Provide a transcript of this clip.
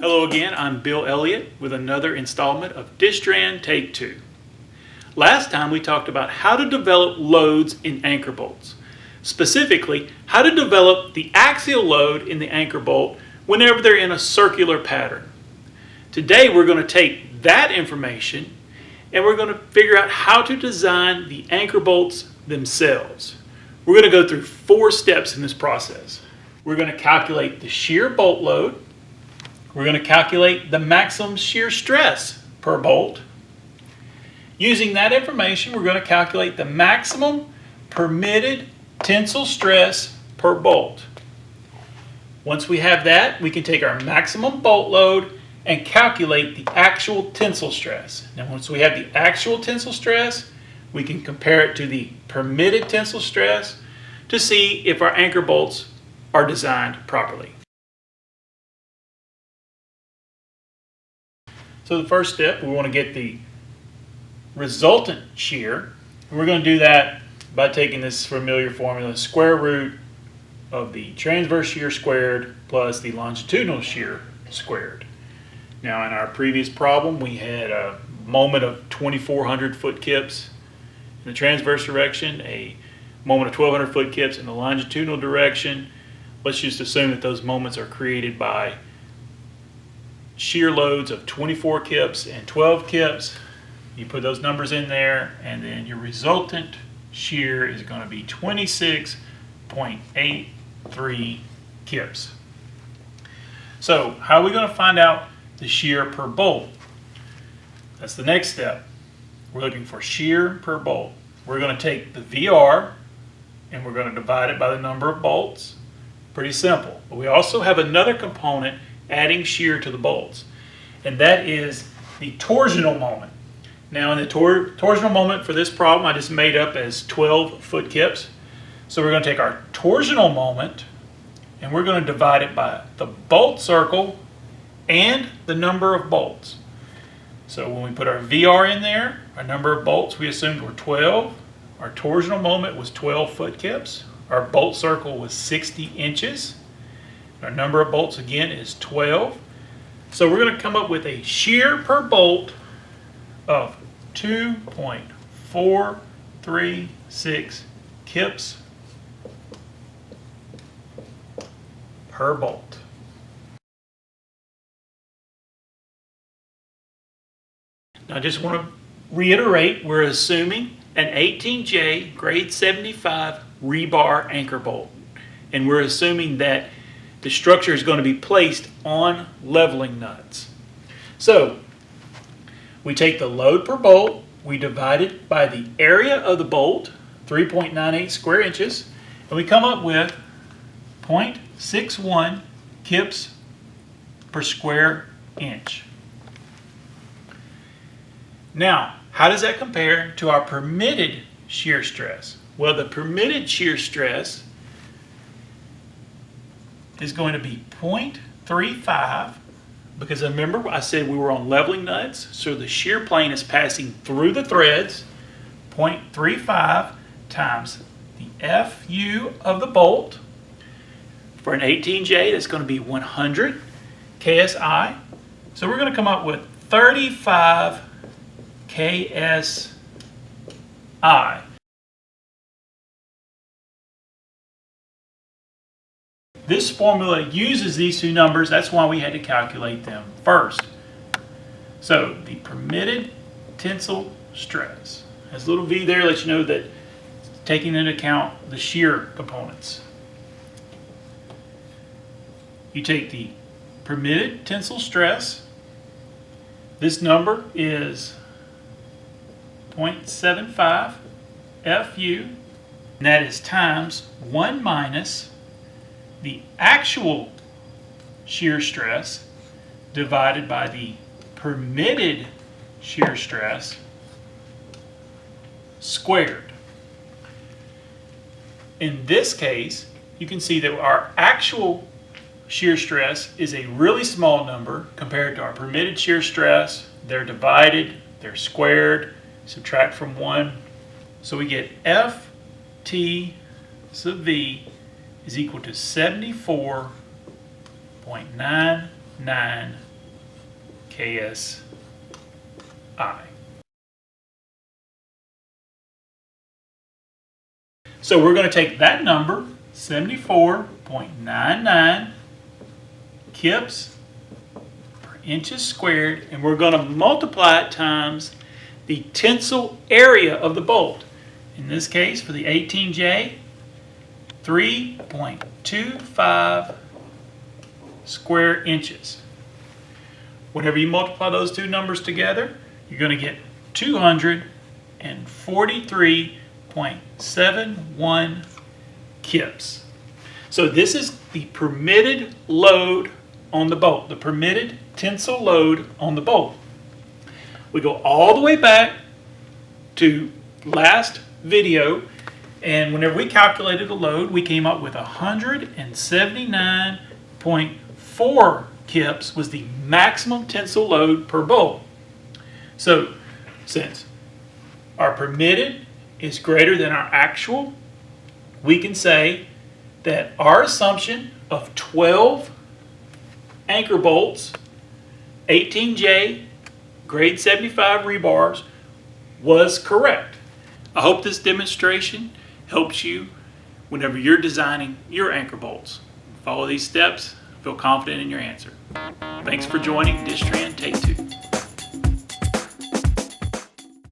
Hello again, I'm Bill Elliott with another installment of DIS-TRAN Take2. Last time we talked about how to develop loads in anchor bolts. Specifically, how to develop the axial load in the anchor bolt whenever they're in a circular pattern. Today we're going to take that information and we're going to figure out how to design the anchor bolts themselves. We're going to go through 4 steps in this process. We're going to calculate the shear bolt load. We're going to calculate the maximum shear stress per bolt. Using that information, we're going to calculate the maximum permitted tensile stress per bolt. Once we have that, we can take our maximum bolt load and calculate the actual tensile stress. Now, once we have the actual tensile stress, we can compare it to the permitted tensile stress to see if our anchor bolts are designed properly. So the first step, we want to get the resultant shear. And we're going to do that by taking this familiar formula, square root of the transverse shear squared plus the longitudinal shear squared. Now in our previous problem, we had a moment of 2,400 foot kips in the transverse direction, a moment of 1,200 foot kips in the longitudinal direction. Let's just assume that those moments are created by shear loads of 24 kips and 12 kips. You put those numbers in there, and then your resultant shear is going to be 26.83 kips. So how are we going to find out the shear per bolt? That's the next step. We're looking for shear per bolt. We're going to take the VR and we're going to divide it by the number of bolts. Pretty simple. But we also have another component adding shear to the bolts, and that is the torsional moment. Now in the torsional moment for this problem, I just made up as 12 foot kips. So we're going to take our torsional moment and we're going to divide it by the bolt circle and the number of bolts. So when we put our VR in there, our number of bolts we assumed were 12. Our torsional moment was 12 foot kips. Our bolt circle was 60 inches. Our number of bolts again is 12. So we're going to come up with a shear per bolt of 2.436 kips per bolt. Now I just want to reiterate, we're assuming an 18J grade 75 rebar anchor bolt. And we're assuming that the structure is going to be placed on leveling nuts. So we take the load per bolt, we divide it by the area of the bolt, 3.98 square inches, and we come up with 0.61 kips per square inch. Now, how does that compare to our permitted shear stress? Well, the permitted shear stress is going to be 0.35, because remember I said we were on leveling nuts, so the shear plane is passing through the threads. 0.35 times the FU of the bolt. For an 18J, that's going to be 100 KSI. So we're going to come up with 35 KSI. This formula uses these two numbers, that's why we had to calculate them first. So the permitted tensile stress has a little v there, lets you know that taking into account the shear components. You take the permitted tensile stress, this number is 0.75 FU, and that is times 1 minus the actual shear stress divided by the permitted shear stress squared. In this case, you can see that our actual shear stress is a really small number compared to our permitted shear stress. They're divided, they're squared, subtract from 1. So we get FT sub V is equal to 74.99 KSI. So we're going to take that number, 74.99 kips per inches squared, and we're going to multiply it times the tensile area of the bolt. In this case, for the 18J, 3.25 square inches. Whenever you multiply those two numbers together, you're going to get 243.71 kips. So this is the permitted load on the bolt, the permitted tensile load on the bolt. We go all the way back to last video, and whenever we calculated the load, we came up with 179.4 kips was the maximum tensile load per bolt. So since our permitted is greater than our actual, we can say that our assumption of 12 anchor bolts, 18J, grade 75 rebars was correct. I hope this demonstration helps you whenever you're designing your anchor bolts. Follow these steps, feel confident in your answer. Thanks for joining DIS-TRAN Take 2.